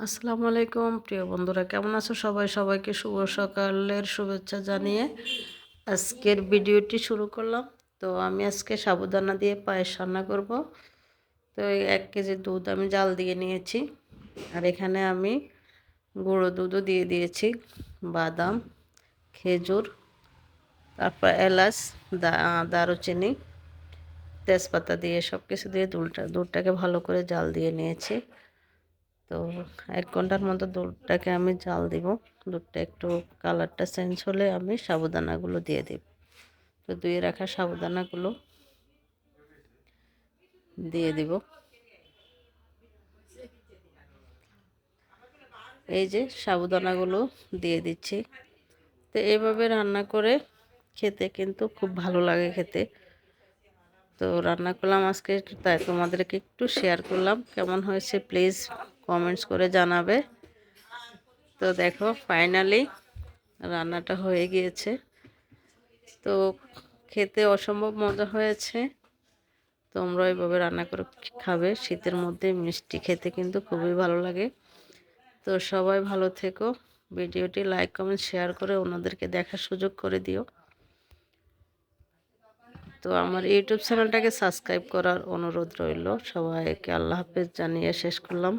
আসসালামু আলাইকুম প্রিয় বন্ধুরা, কেমন আছো সবাই? সবাইকে শুভ সকালের শুভেচ্ছা জানিয়ে আজকের ভিডিওটি শুরু করলাম। তো আমি আজকে সাবুদানা দিয়ে পায়েস রান্না করব। তো এই 1 কেজি দুধ আমি জাল দিয়ে নিয়েছি। আর এখানে আমি গুঁড়ো দুধও দিয়ে দিয়েছি, বাদাম, খেজুর, তারপর এলাচ, দারুচিনি, তেজপাতা দিয়ে সব কিছু দিয়ে দুধটাকে ভালো করে জাল দিয়ে নিয়েছি। তো 1 ঘন্টার মতো দুধটাকে আমি জাল দিব। দুধটা একটু কালারটা চেঞ্জ হলে আমি সাবুদানাগুলো দিয়ে দেব। তো ধুয়ে রাখা সাবুদানাগুলো দিয়ে দিব। এই যে সাবুদানাগুলো দিয়ে দিচ্ছি। তো এইভাবে রান্না করে খেতে কিন্তু খুব ভালো লাগে খেতে। তো রান্না করলাম আজকে, তাই তোমাদেরকে একটু শেয়ার করলাম। কেমন হয়েছে প্লিজ কমেন্টস করে জানাবে। তো দেখো ফাইনালি রান্নাটা হয়ে গিয়েছে। তো খেতে অসম্ভব মজা হয়েছে। তোমরা এভাবে রান্না করে খাবে। শীতের মধ্যে মিষ্টি খেতে কিন্তু খুবই ভালো লাগে। তো সবাই ভালো থেকো। ভিডিওটি লাইক কমেন্ট শেয়ার করে অন্যদেরকে দেখার সুযোগ করে দিও। তো আমার ইউটিউব চ্যানেলটাকে সাবস্ক্রাইব করার অনুরোধ রইল। সবাইকে আল্লাহ হাফেজ জানিয়ে শেষ করলাম।